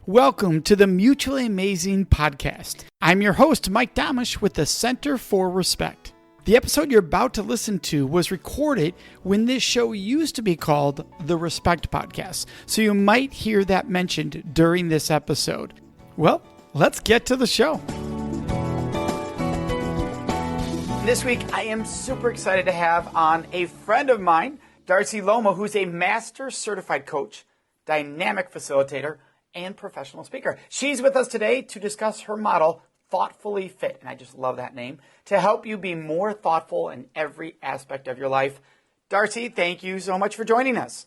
Welcome to the Mutually Amazing Podcast. I'm your host, Mike Domitrz with the Center for Respect. The episode you're about to listen to was recorded when this show used to be called the Respect Podcast, so you might hear that mentioned during this episode. Well, let's get to the show. This week, I am super excited to have on a friend of mine, Darcy Luoma, who's a Master Certified Coach, Dynamic Facilitator, and Professional Speaker. She's with us today to discuss her model, Thoughtfully Fit, and I just love that name, to help you be more thoughtful in every aspect of your life. Darcy, thank you so much for joining us.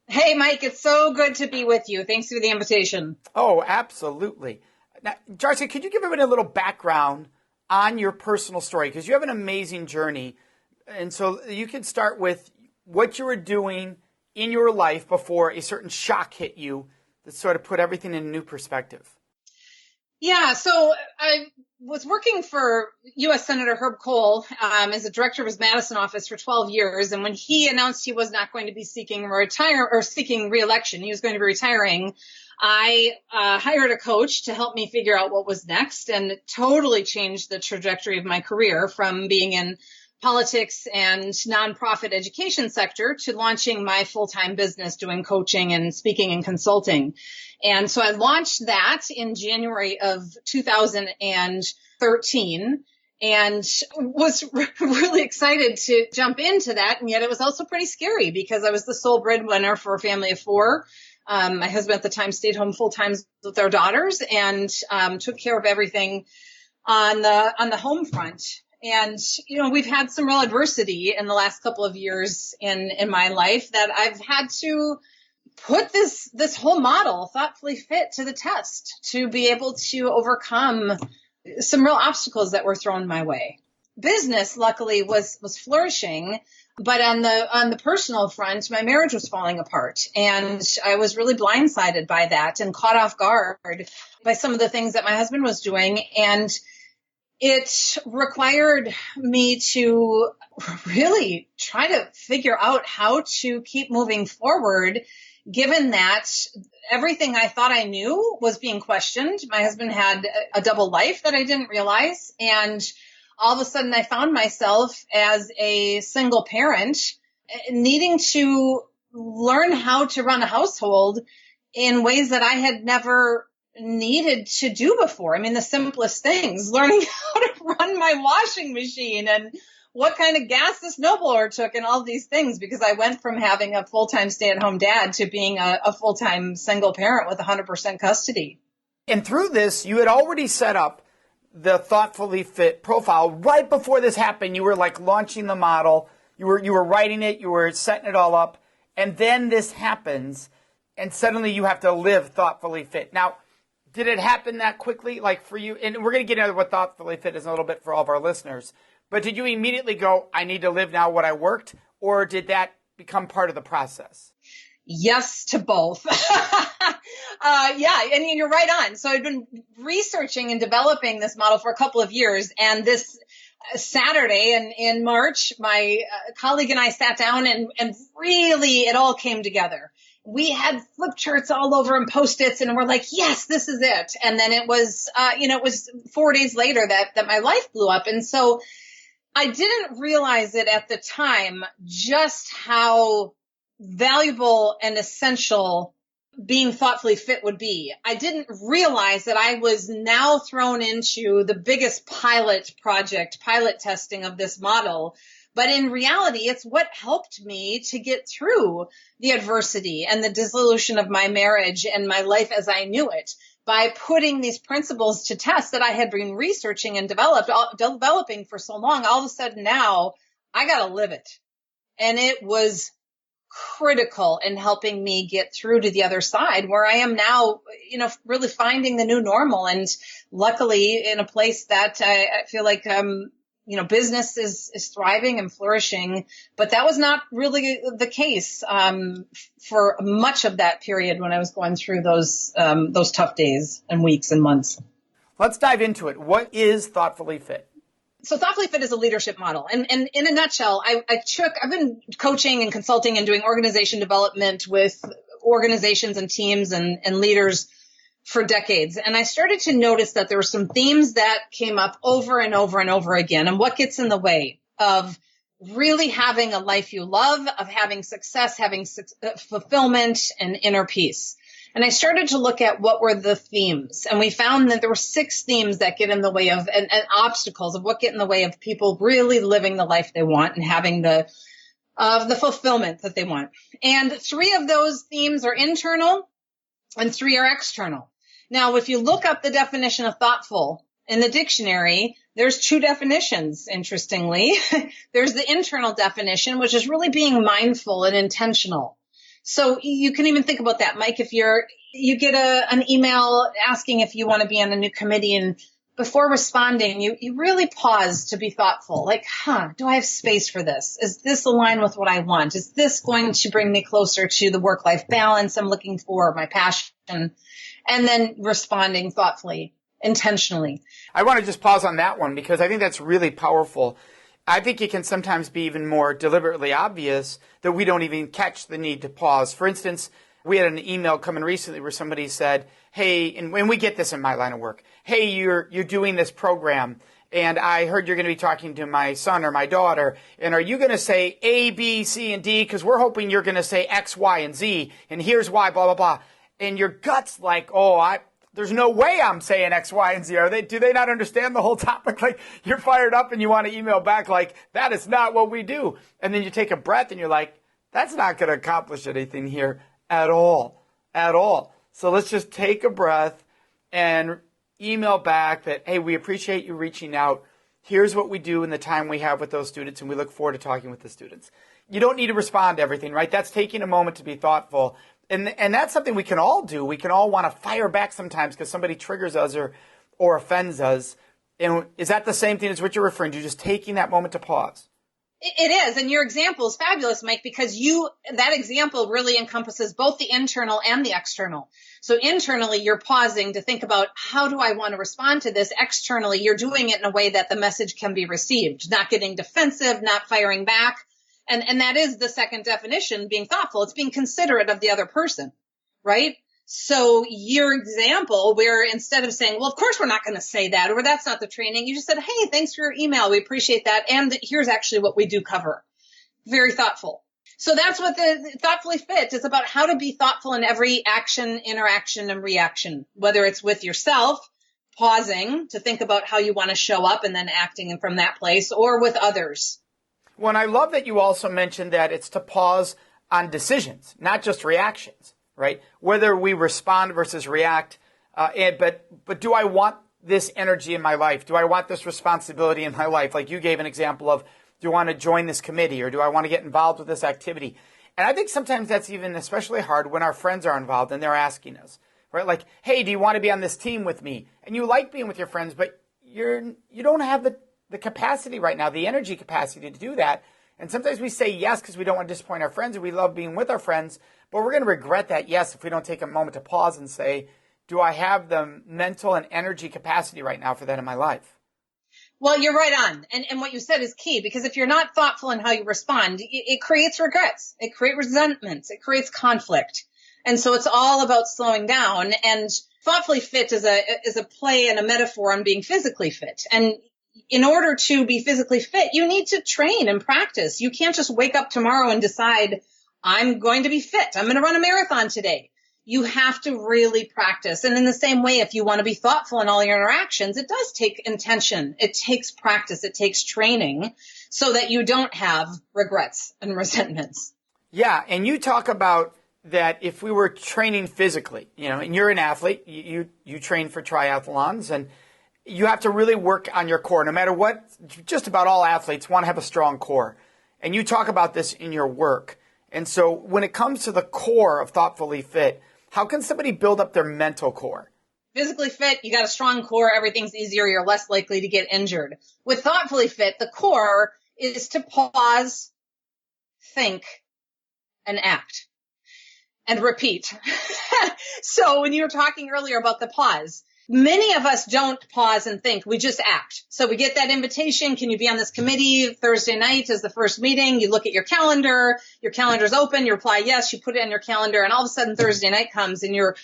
Hey, Mike, it's so good to be with you. Thanks for the invitation. Oh, absolutely. Now, Darcy, could you give everybody a little background on your personal story? Because you have an amazing journey. And so you can start with what you were doing in your life before a certain shock hit you that sort of put everything in a new perspective. Yeah, so I was working for U.S. Senator Herb Kohl as a director of his Madison office for 12 years. And when he announced he was not going to be seeking re-election, he was going to be retiring, I hired a coach to help me figure out what was next, and it totally changed the trajectory of my career from being in politics and nonprofit education sector to launching my full-time business doing coaching and speaking and consulting. And so I launched that in January of 2013 and was really excited to jump into that. And yet it was also pretty scary because I was the sole breadwinner for a family of four. My husband at the time stayed home full time with our daughters and took care of everything on the home front. And, you know, we've had some real adversity in the last couple of years in my life that I've had to put this whole model, Thoughtfully Fit, to the test to be able to overcome some real obstacles that were thrown my way. Business, luckily, was flourishing, but on the personal front, my marriage was falling apart. And I was really blindsided by that and caught off guard by some of the things that my husband was doing. And it required me to really try to figure out how to keep moving forward, given that everything I thought I knew was being questioned. My husband had a double life that I didn't realize. And all of a sudden I found myself as a single parent needing to learn how to run a household in ways that I had never needed to do before. I mean, the simplest things, learning how to run my washing machine and what kind of gas the snowblower took and all these things, because I went from having a full-time stay-at-home dad to being a full-time single parent with 100% custody. And through this, you had already set up the Thoughtfully Fit profile. Right before this happened, you were like launching the model, you were writing it, you were setting it all up, and then this happens, and suddenly you have to live Thoughtfully Fit. Now, did it happen that quickly, like for you? And we're going to get into what Thoughtfully Fit is in a little bit for all of our listeners. But did you immediately go, I need to live now what I worked? Or did that become part of the process? Yes to both. Yeah, and you're right on. So I've been researching and developing this model for a couple of years. And this Saturday in March, my colleague and I sat down and really it all came together. We had flip charts all over and Post-its, and we're like, yes, this is it. And then it was, it was 4 days later that my life blew up. And so I didn't realize it at the time, just how valuable and essential being thoughtfully fit would be. I didn't realize that I was now thrown into the biggest pilot testing of this model. But in reality, it's what helped me to get through the adversity and the dissolution of my marriage and my life as I knew it, by putting these principles to test that I had been researching and developing for so long. All of a sudden now I got to live it. And it was critical in helping me get through to the other side, where I am now, really finding the new normal, and luckily in a place that I feel like, business is thriving and flourishing, but that was not really the case for much of that period when I was going through those tough days and weeks and months. Let's dive into it. What is Thoughtfully Fit? So Thoughtfully Fit is a leadership model. And in a nutshell, I've been coaching and consulting and doing organization development with organizations and teams and leaders for decades. And I started to notice that there were some themes that came up over and over and over again. And what gets in the way of really having a life you love, of having success, having fulfillment and inner peace. And I started to look at what were the themes. And we found that there were 6 themes that get in the way of, and obstacles of what get in the way of people really living the life they want and having the fulfillment that they want. And 3 of those themes are internal and 3 are external. Now, if you look up the definition of thoughtful in the dictionary, there's 2 definitions, interestingly. There's the internal definition, which is really being mindful and intentional. So you can even think about that, Mike, if you get an email asking if you want to be on a new committee, and before responding, you really pause to be thoughtful. Like, do I have space for this? Is this aligned with what I want? Is this going to bring me closer to the work-life balance I'm looking for, my passion? And then responding thoughtfully, intentionally. I want to just pause on that one because I think that's really powerful. I think it can sometimes be even more deliberately obvious that we don't even catch the need to pause. For instance, we had an email come in recently where somebody said, hey, and when we get this in my line of work, hey, you're doing this program, and I heard you're going to be talking to my son or my daughter, and are you going to say A, B, C, and D? Because we're hoping you're going to say X, Y, and Z, and here's why, blah, blah, blah. And your gut's like, there's no way I'm saying X, Y, and Z. Do they not understand the whole topic? Like, you're fired up and you want to email back like, that is not what we do. And then you take a breath and you're like, that's not going to accomplish anything here at all. So let's just take a breath and email back that, hey, we appreciate you reaching out. Here's what we do in the time we have with those students, and we look forward to talking with the students. You don't need to respond to everything, right? That's taking a moment to be thoughtful. And that's something we can all do. We can all want to fire back sometimes because somebody triggers us or offends us. And is that the same thing as what you're referring to, just taking that moment to pause? It is. And your example is fabulous, Mike, because that example really encompasses both the internal and the external. So internally, you're pausing to think about, how do I want to respond to this? Externally, you're doing it in a way that the message can be received, not getting defensive, not firing back. And that is the second definition, being thoughtful. It's being considerate of the other person, right? So your example, where instead of saying, well, of course we're not going to say that, or that's not the training, you just said, hey, thanks for your email. We appreciate that. And here's actually what we do cover. Very thoughtful. So that's what the Thoughtfully Fit is about, how to be thoughtful in every action, interaction, and reaction, whether it's with yourself, pausing to think about how you want to show up and then acting from that place, or with others. Well, and I love that you also mentioned that it's to pause on decisions, not just reactions, right? Whether we respond versus react, but do I want this energy in my life? Do I want this responsibility in my life? Like you gave an example of, do I want to join this committee or do I want to get involved with this activity? And I think sometimes that's even especially hard when our friends are involved and they're asking us, right? Like, hey, do you want to be on this team with me? And you like being with your friends, but you don't have the capacity right now, the energy capacity to do that. And sometimes we say yes because we don't want to disappoint our friends and we love being with our friends, but we're going to regret that yes if we don't take a moment to pause and say, do I have the mental and energy capacity right now for that in my life? Well, you're right on. And what you said is key, because if you're not thoughtful in how you respond, it creates regrets. It creates resentments. It creates conflict. And so it's all about slowing down. And Thoughtfully Fit is a play and a metaphor on being physically fit. And in order to be physically fit, you need to train and practice. You can't just wake up tomorrow and decide, I'm going to be fit. I'm going to run a marathon today. You have to really practice. And in the same way, if you want to be thoughtful in all your interactions, it does take intention. It takes practice. It takes training so that you don't have regrets and resentments. Yeah. And you talk about that if we were training physically, and you're an athlete, you train for triathlons, and you have to really work on your core. No matter what, just about all athletes want to have a strong core. And you talk about this in your work. And so when it comes to the core of Thoughtfully Fit, how can somebody build up their mental core? Physically fit, you got a strong core, everything's easier, you're less likely to get injured. With Thoughtfully Fit, the core is to pause, think, and act. And repeat. So when you were talking earlier about the pause, many of us don't pause and think. We just act. So we get that invitation. Can you be on this committee? Thursday night is the first meeting. You look at your calendar's open. You reply yes. You put it on your calendar. And all of a sudden Thursday night comes and you're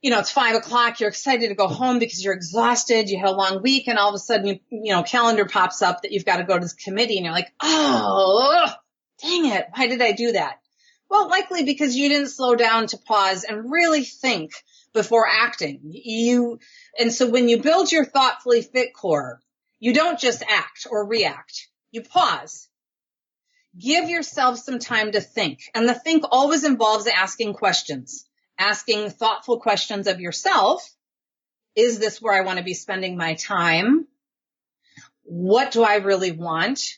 it's 5 o'clock. You're excited to go home because you're exhausted. You had a long week, and all of a sudden, calendar pops up that you've got to go to this committee, and you're like, oh, dang it. Why did I do that? Well, likely because you didn't slow down to pause and really think before acting. And so when you build your thoughtfully fit core, you don't just act or react. You pause. Give yourself some time to think. And the think always involves asking questions. Asking thoughtful questions of yourself. Is this where I want to be spending my time? What do I really want?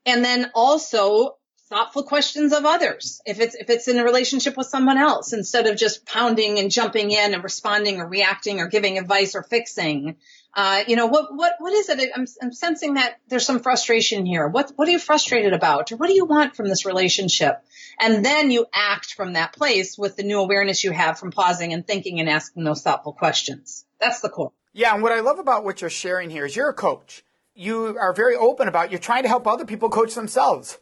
And then also thoughtful questions of others. If it's in a relationship with someone else, instead of just pounding and jumping in and responding or reacting or giving advice or fixing, what is it? I'm sensing that there's some frustration here. What are you frustrated about? Or what do you want from this relationship? And then you act from that place with the new awareness you have from pausing and thinking and asking those thoughtful questions. That's the core. Yeah. And what I love about what you're sharing here is you're a coach. You are very open about you're trying to help other people coach themselves.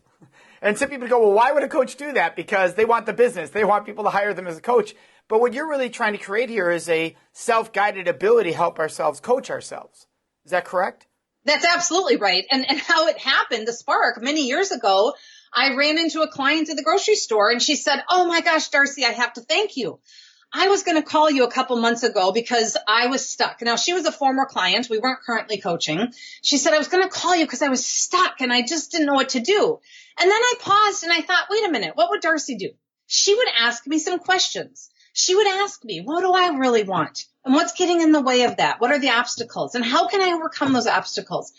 And some people go, well, why would a coach do that? Because they want the business. They want people to hire them as a coach. But what you're really trying to create here is a self-guided ability to help ourselves coach ourselves. Is that correct? That's absolutely right. And how it happened, the spark, many years ago, I ran into a client at the grocery store and she said, oh my gosh, Darcy, I have to thank you. I was going to call you a couple months ago because I was stuck. Now, she was a former client. We weren't currently coaching. She said, I was going to call you because I was stuck and I just didn't know what to do. And then I paused and I thought, wait a minute, what would Darcy do? She would ask me some questions. She would ask me, what do I really want? And what's getting in the way of that? What are the obstacles? And how can I overcome those obstacles?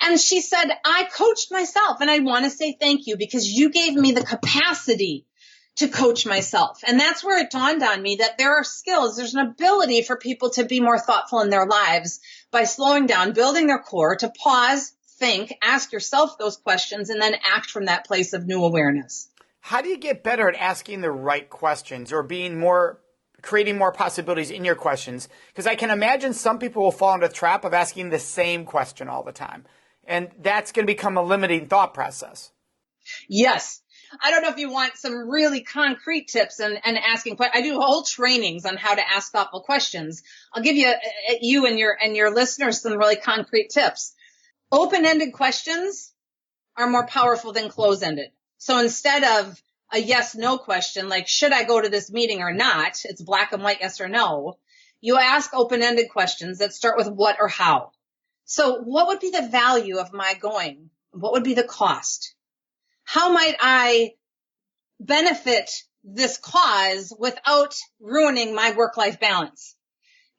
And she said, I coached myself and I want to say thank you because you gave me the capacity to coach myself. And that's where it dawned on me that there are skills, there's an ability for people to be more thoughtful in their lives by slowing down, building their core, to pause, think, ask yourself those questions, and then act from that place of new awareness. How do you get better at asking the right questions or creating more possibilities in your questions? Because I can imagine some people will fall into the trap of asking the same question all the time. And that's going to become a limiting thought process. Yes. I don't know if you want some really concrete tips and asking questions. I do whole trainings on how to ask thoughtful questions. I'll give you and your listeners some really concrete tips. Open-ended questions are more powerful than close-ended. So instead of a yes-no question, like, should I go to this meeting or not? It's black and white, yes or no. You ask open-ended questions that start with what or how. So what would be the value of my going? What would be the cost? How might I benefit this cause without ruining my work-life balance?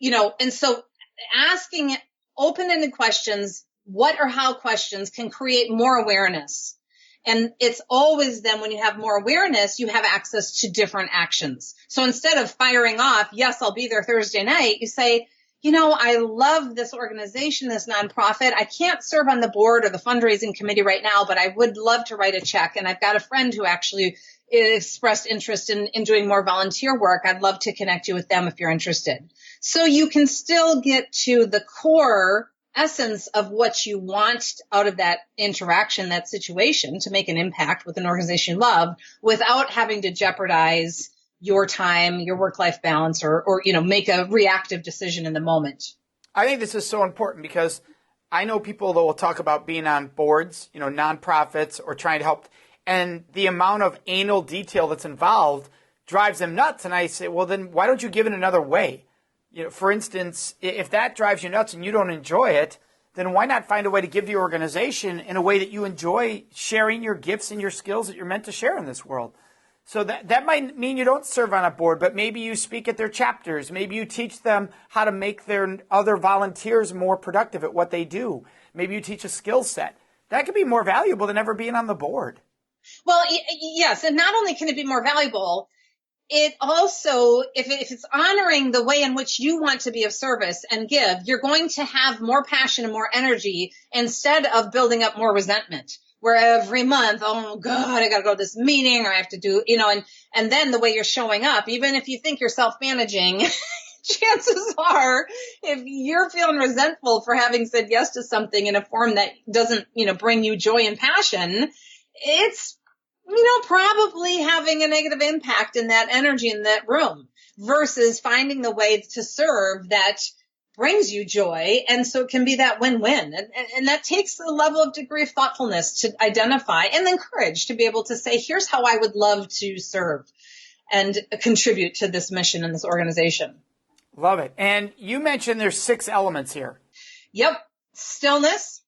And so asking open-ended questions, what or how questions, can create more awareness. And it's always then when you have more awareness, you have access to different actions. So instead of firing off, yes, I'll be there Thursday night, you say, I love this organization, this nonprofit. I can't serve on the board or the fundraising committee right now, but I would love to write a check. And I've got a friend who actually expressed interest in doing more volunteer work. I'd love to connect you with them if you're interested. So you can still get to the core essence of what you want out of that interaction, that situation, to make an impact with an organization you love without having to jeopardize your time, your work-life balance, or make a reactive decision in the moment. I think this is so important because I know people that will talk about being on boards, nonprofits, or trying to help, and the amount of anal detail that's involved drives them nuts. And I say, well, then why don't you give it another way? For instance, if that drives you nuts and you don't enjoy it, then why not find a way to give the organization in a way that you enjoy sharing your gifts and your skills that you're meant to share in this world? So that might mean you don't serve on a board, but maybe you speak at their chapters. Maybe you teach them how to make their other volunteers more productive at what they do. Maybe you teach a skill set. That could be more valuable than ever being on the board. Well, yes. And not only can it be more valuable, it also, if it's honoring the way in which you want to be of service and give, you're going to have more passion and more energy instead of building up more resentment. Where every month, oh God, I got to go to this meeting, or I have to do, and then the way you're showing up, even if you think you're self-managing, chances are, if you're feeling resentful for having said yes to something in a form that doesn't, bring you joy and passion, it's Probably having a negative impact in that energy in that room versus finding the way to serve that brings you joy. And so it can be that win-win. And that takes a level of degree of thoughtfulness to identify, and then courage to be able to say, here's how I would love to serve and contribute to this mission and this organization. Love it. And you mentioned there's 6 elements here. Yep. Stillness.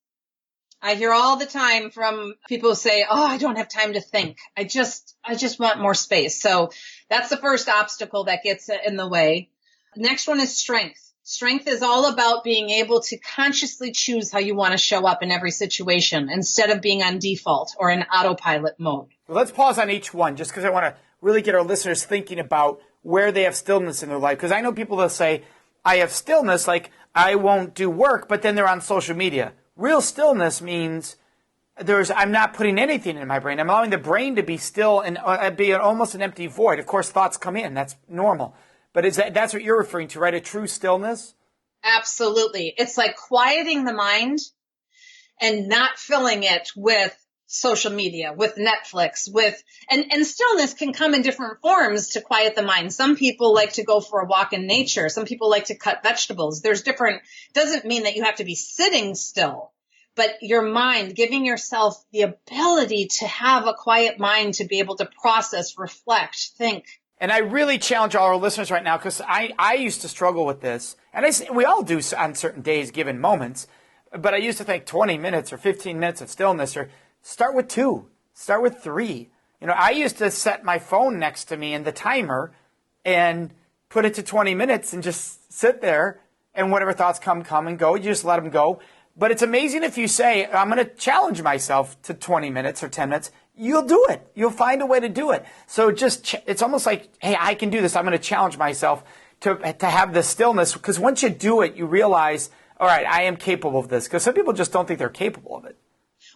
I hear all the time from people who say, oh, I don't have time to think. I just want more space. So that's the first obstacle that gets in the way. Next one is strength. Strength is all about being able to consciously choose how you want to show up in every situation instead of being on default or in autopilot mode. Well, let's pause on each one just because I want to really get our listeners thinking about where they have stillness in their life. Because I know people that say, I have stillness, like I won't do work, but then they're on social media. Real stillness means I'm not putting anything in my brain. I'm allowing the brain to be still and be almost an empty void. Of course, thoughts come in. That's normal. But that's what you're referring to, right? A true stillness? Absolutely. It's like quieting the mind and not filling it with social media, with Netflix, and stillness can come in different forms to quiet the mind. Some people like to go for a walk in nature. Some people like to cut vegetables. Doesn't mean that you have to be sitting still, but your mind, giving yourself the ability to have a quiet mind to be able to process, reflect, think. And I really challenge all our listeners right now because I used to struggle with this. And we all do on certain days, given moments. But I used to think 20 minutes or 15 minutes of stillness, or start with 2, start with 3. I used to set my phone next to me and the timer and put it to 20 minutes and just sit there, and whatever thoughts come and go. You just let them go. But it's amazing if you say, I'm going to challenge myself to 20 minutes or 10 minutes. You'll do it. You'll find a way to do it. So it's almost like, hey, I can do this. I'm going to challenge myself to have the stillness. Because once you do it, you realize, all right, I am capable of this. Because some people just don't think they're capable of it.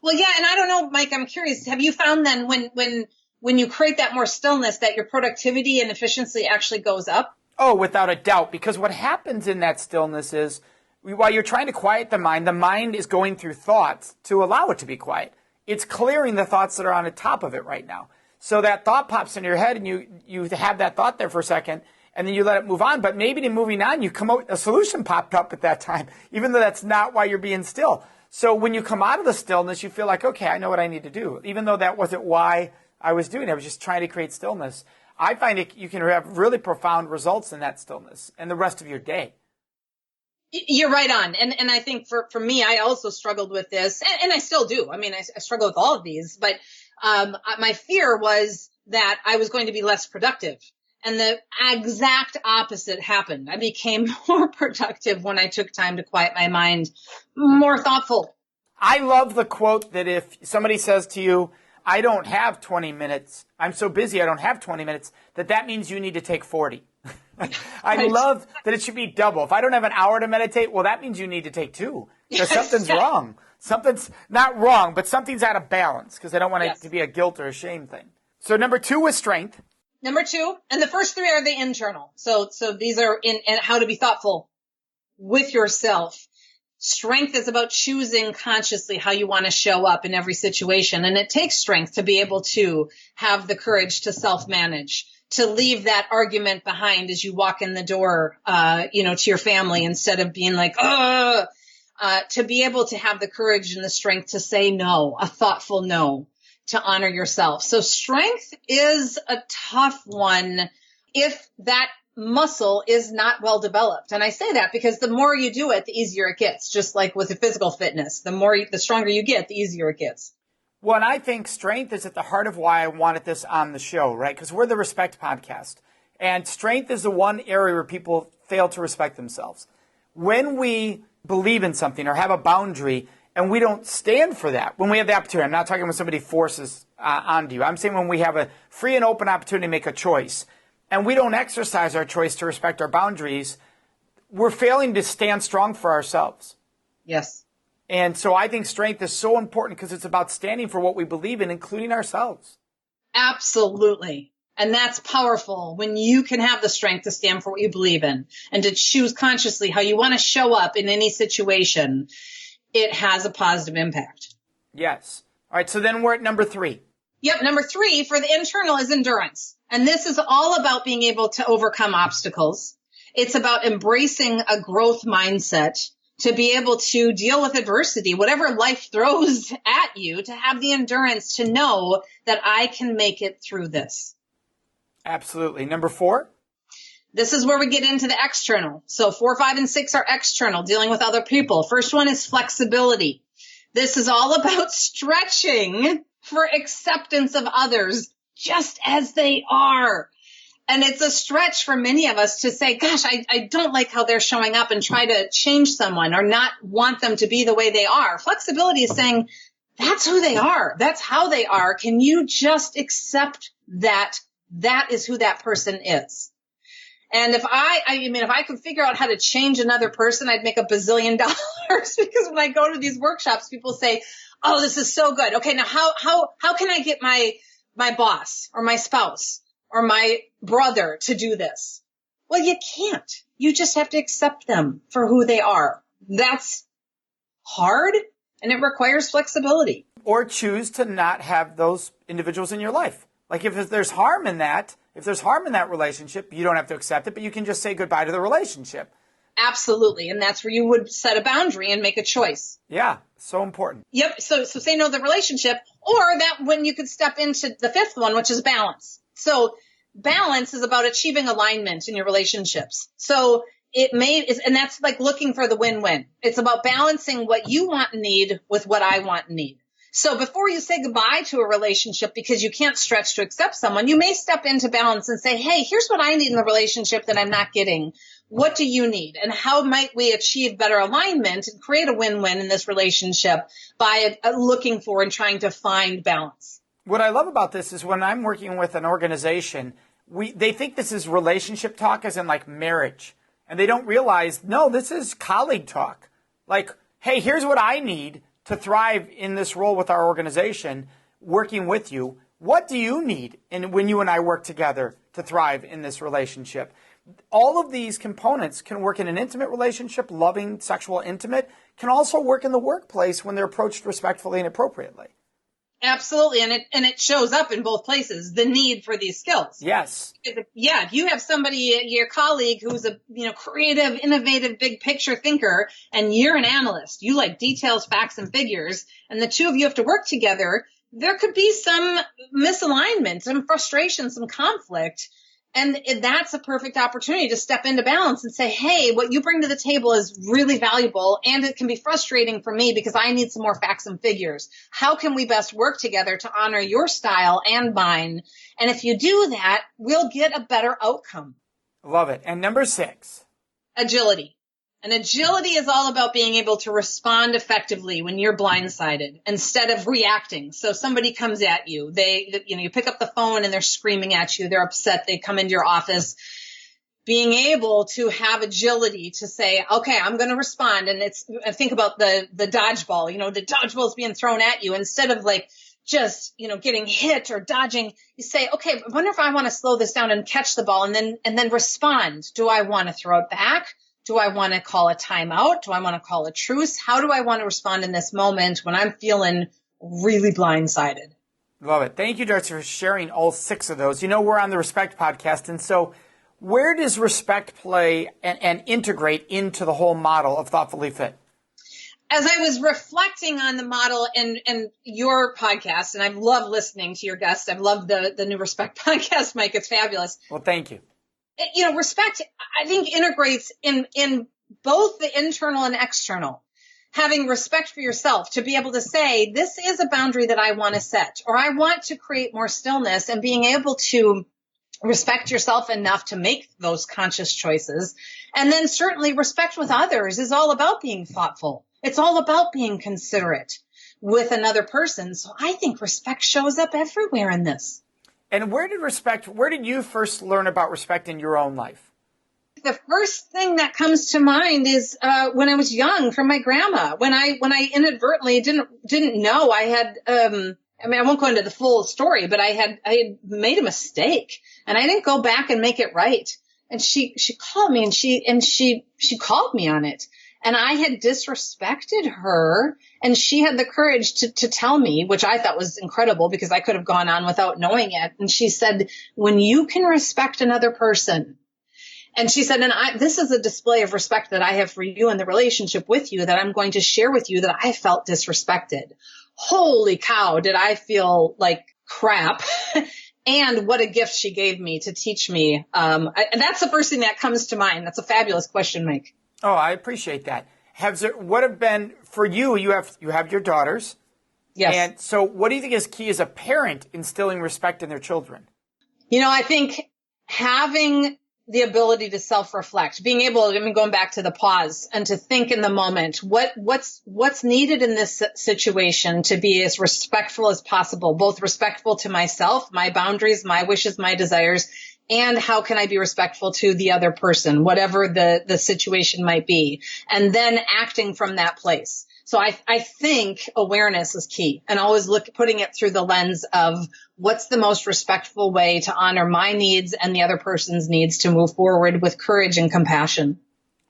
Well, yeah, and I don't know, Mike, I'm curious. Have you found then when you create that more stillness that your productivity and efficiency actually goes up? Oh, without a doubt. Because what happens in that stillness is, while you're trying to quiet the mind is going through thoughts to allow it to be quiet. It's clearing the thoughts that are on the top of it right now. So that thought pops into your head and you have that thought there for a second and then you let it move on. But maybe in moving on, you come out, a solution popped up at that time, even though that's not why you're being still. So when you come out of the stillness, you feel like, okay, I know what I need to do. Even though that wasn't why I was doing it. I was just trying to create stillness. I find you can have really profound results in that stillness and the rest of your day. You're right on. And I think for me, I also struggled with this and I still do. I mean, I struggle with all of these, but my fear was that I was going to be less productive. And the exact opposite happened. I became more productive when I took time to quiet my mind, more thoughtful. I love the quote that if somebody says to you, I don't have 20 minutes, I'm so busy I don't have 20 minutes, that means you need to take 40. I love that it should be double. If I don't have an hour to meditate, well, that means you need to take 2. Because something's wrong. Something's not wrong, but something's out of balance because I don't want it to be a guilt or a shame thing. So number 2 was strength. Number 2, and the first 3 are the internal. So these are in how to be thoughtful with yourself. Strength is about choosing consciously how you want to show up in every situation. And it takes strength to be able to have the courage to self-manage, to leave that argument behind as you walk in the door, to your family instead of being like, to be able to have the courage and the strength to say no, a thoughtful no, to honor yourself. So strength is a tough one if that muscle is not well developed. And I say that because the more you do it, the easier it gets. Just like with the physical fitness, the stronger you get, the easier it gets. Well, and I think strength is at the heart of why I wanted this on the show, right? Because we're the Respect Podcast. And strength is the one area where people fail to respect themselves. When we believe in something or have a boundary and we don't stand for that, when we have the opportunity, I'm not talking when somebody forces onto you. I'm saying when we have a free and open opportunity to make a choice and we don't exercise our choice to respect our boundaries, we're failing to stand strong for ourselves. Yes. And so I think strength is so important because it's about standing for what we believe in, including ourselves. Absolutely. And that's powerful when you can have the strength to stand for what you believe in and to choose consciously how you want to show up in any situation. It has a positive impact. Yes. All right. So then we're at number 3. Yep. Number 3 for the internal is endurance. And this is all about being able to overcome obstacles. It's about embracing a growth mindset to be able to deal with adversity, whatever life throws at you, to have the endurance to know that I can make it through this. Absolutely. Number 4? This is where we get into the external. So 4, 5, and 6 are external, dealing with other people. First one is flexibility. This is all about stretching for acceptance of others just as they are. And it's a stretch for many of us to say, gosh, I don't like how they're showing up, and try to change someone or not want them to be the way they are. Flexibility is saying, that's who they are. That's how they are. Can you just accept that that is who that person is? And if I could figure out how to change another person, I'd make $1 bazillion, because when I go to these workshops, people say, oh, this is so good. Okay, now how can I get my boss or my spouse or my brother to do this? Well, you can't. You just have to accept them for who they are. That's hard, and it requires flexibility. Or choose to not have those individuals in your life. Like if there's harm in that relationship, you don't have to accept it, but you can just say goodbye to the relationship. Absolutely. And that's where you would set a boundary and make a choice. Yeah, so important. Yep. So say no to the relationship, or that when you could step into the 5th one, which is balance. So balance is about achieving alignment in your relationships. So and that's like looking for the win-win. It's about balancing what you want and need with what I want and need. So before you say goodbye to a relationship because you can't stretch to accept someone, you may step into balance and say, hey, here's what I need in the relationship that I'm not getting. What do you need? And how might we achieve better alignment and create a win-win in this relationship by looking for and trying to find balance? What I love about this is when I'm working with an organization, they think this is relationship talk as in like marriage. And they don't realize, no, this is colleague talk. Like, hey, here's what I need to thrive in this role with our organization, working with you. What do you need when you and I work together to thrive in this relationship? All of these components can work in an intimate relationship, loving, sexual, intimate, can also work in the workplace when they're approached respectfully and appropriately. Absolutely. And it shows up in both places, the need for these skills. Yes. Yeah. If you have somebody, your colleague who's a creative, innovative, big picture thinker, and you're an analyst, you like details, facts, and figures, and the two of you have to work together, there could be some misalignment, some frustration, some conflict. And that's a perfect opportunity to step into balance and say, hey, what you bring to the table is really valuable, and it can be frustrating for me because I need some more facts and figures. How can we best work together to honor your style and mine? And if you do that, we'll get a better outcome. Love it. And number 6. Agility. And agility is all about being able to respond effectively when you're blindsided instead of reacting. So somebody comes at you, you pick up the phone and they're screaming at you. They're upset. They come into your office. Being able to have agility to say, okay, I'm going to respond. And think about the dodgeball, the dodgeball is being thrown at you instead of like just, getting hit or dodging. You say, okay, I wonder if I want to slow this down and catch the ball and then respond. Do I want to throw it back? Do I want to call a timeout? Do I want to call a truce? How do I want to respond in this moment when I'm feeling really blindsided? Love it. Thank you, Darcy, for sharing all 6 of those. We're on the Respect podcast, and so where does respect play and integrate into the whole model of Thoughtfully Fit? As I was reflecting on the model and your podcast, and I love listening to your guests. I've loved the new Respect podcast, Mike. It's fabulous. Well, thank you. Respect, I think, integrates in both the internal and external. Having respect for yourself to be able to say, this is a boundary that I want to set, or I want to create more stillness, and being able to respect yourself enough to make those conscious choices. And then certainly respect with others is all about being thoughtful. It's all about being considerate with another person. So I think respect shows up everywhere in this. And where did you first learn about respect in your own life? The first thing that comes to mind is when I was young, from my grandma. When I inadvertently didn't know I had. I won't go into the full story, but I had made a mistake, and I didn't go back and make it right. And she called me, and she called me on it. And I had disrespected her, and she had the courage to tell me, which I thought was incredible because I could have gone on without knowing it. And she said, when you can respect another person, and she said, this is a display of respect that I have for you and the relationship with you that I'm going to share with you, that I felt disrespected. Holy cow, did I feel like crap. And what a gift she gave me to teach me. And that's the first thing that comes to mind. That's a fabulous question, Mike. Oh, I appreciate that. What have been for you? You have your daughters. Yes. And so what do you think is key as a parent instilling respect in their children? I think having the ability to self-reflect, being able, going back to the pause and to think in the moment, what's needed in this situation to be as respectful as possible, both respectful to myself, my boundaries, my wishes, my desires, and how can I be respectful to the other person, whatever the situation might be, and then acting from that place. So I think awareness is key, and always putting it through the lens of what's the most respectful way to honor my needs and the other person's needs to move forward with courage and compassion.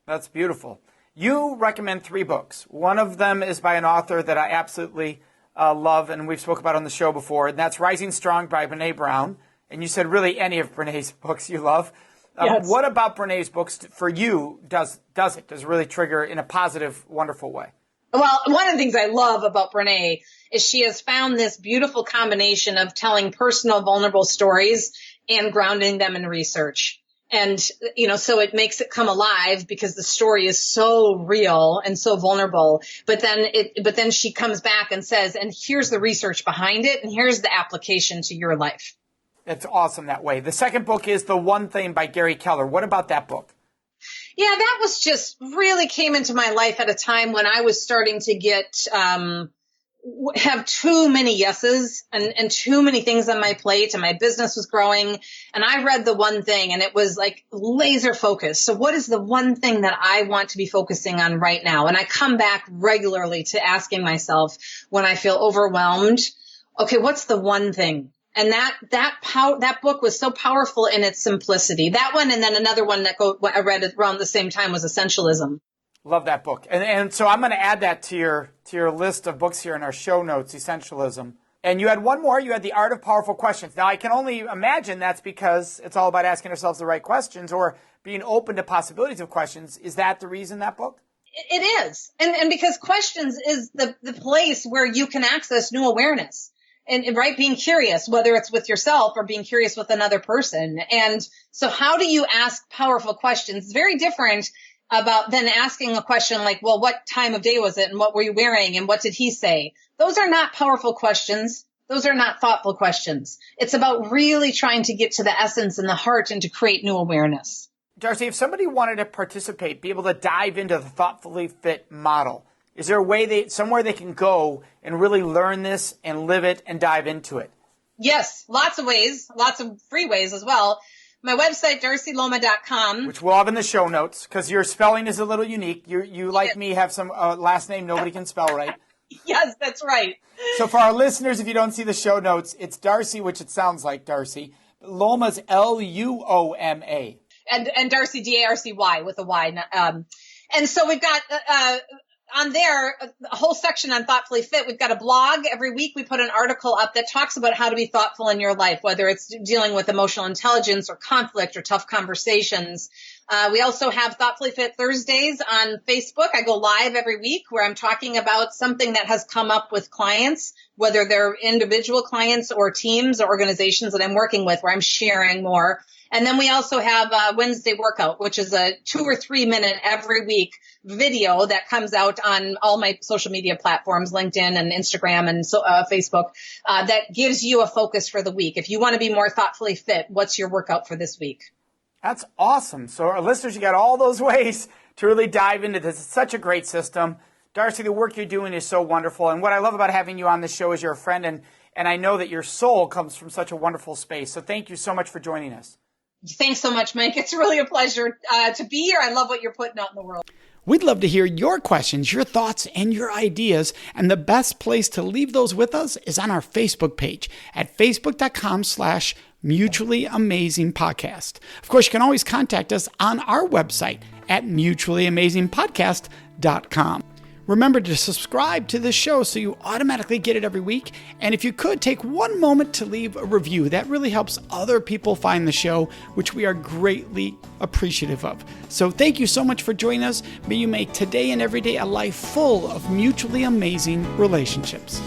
That's beautiful. You recommend 3 books. One of them is by an author that I absolutely love, and we've spoken about on the show before, and that's Rising Strong by Brené Brown. And you said really any of Brené's books you love. Yes. What about Brené's books for you does it really trigger in a positive, wonderful way? Well, one of the things I love about Brené is she has found this beautiful combination of telling personal, vulnerable stories and grounding them in research. And, so it makes it come alive because the story is so real and so vulnerable. But then she comes back and says, and here's the research behind it, and here's the application to your life. It's awesome that way. The second book is The One Thing by Gary Keller. What about that book? Yeah, that was just really came into my life at a time when I was starting to have too many yeses and too many things on my plate, and my business was growing. And I read The One Thing, and it was like laser focused. So what is the one thing that I want to be focusing on right now? And I come back regularly to asking myself when I feel overwhelmed, okay, what's the one thing? And that book was so powerful in its simplicity. That one, and then another one I read around the same time was Essentialism. Love that book. And so I'm going to add that to your list of books here in our show notes, Essentialism. And you had one more. You had The Art of Powerful Questions. Now, I can only imagine that's because it's all about asking ourselves the right questions or being open to possibilities of questions. Is that the reason, that book? It is. And because questions is the place where you can access new awareness. And right, being curious, whether it's with yourself or being curious with another person. And so how do you ask powerful questions? It's very different than asking a question like, well, what time of day was it? And what were you wearing? And what did he say? Those are not powerful questions. Those are not thoughtful questions. It's about really trying to get to the essence and the heart and to create new awareness. Darcy, if somebody wanted to participate, be able to dive into the Thoughtfully Fit model, is there a way somewhere they can go and really learn this and live it and dive into it? Yes, lots of ways, lots of free ways as well. My website, darcyluoma.com. Which we'll have in the show notes because your spelling is a little unique. You like me, have some last name nobody can spell right. Yes, that's right. So for our listeners, if you don't see the show notes, it's Darcy, which it sounds like Darcy. Luoma's Luoma. And Darcy, Darcy with a Y. And so we've got... on there, a whole section on Thoughtfully Fit. We've got a blog. Every week we put an article up that talks about how to be thoughtful in your life, whether it's dealing with emotional intelligence or conflict or tough conversations. We also have Thoughtfully Fit Thursdays on Facebook. I go live every week where I'm talking about something that has come up with clients, whether they're individual clients or teams or organizations that I'm working with, where I'm sharing more. And then we also have a Wednesday workout, which is a 2 or 3 minute every week video that comes out on all my social media platforms, LinkedIn and Instagram and Facebook, that gives you a focus for the week. If you want to be more thoughtfully fit, what's your workout for this week? That's awesome. So our listeners, you got all those ways to really dive into this. It's such a great system. Darcy, the work you're doing is so wonderful. And what I love about having you on the show is you're a friend, and I know that your soul comes from such a wonderful space. So thank you so much for joining us. Thanks so much, Mike. It's really a pleasure to be here. I love what you're putting out in the world. We'd love to hear your questions, your thoughts, and your ideas. And the best place to leave those with us is on our Facebook page at facebook.com/mutually amazing podcast. Of course, you can always contact us on our website at mutuallyamazingpodcast.com. Remember to subscribe to this show so you automatically get it every week. And if you could, take one moment to leave a review. That really helps other people find the show, which we are greatly appreciative of. So thank you so much for joining us. May you make today and every day a life full of mutually amazing relationships.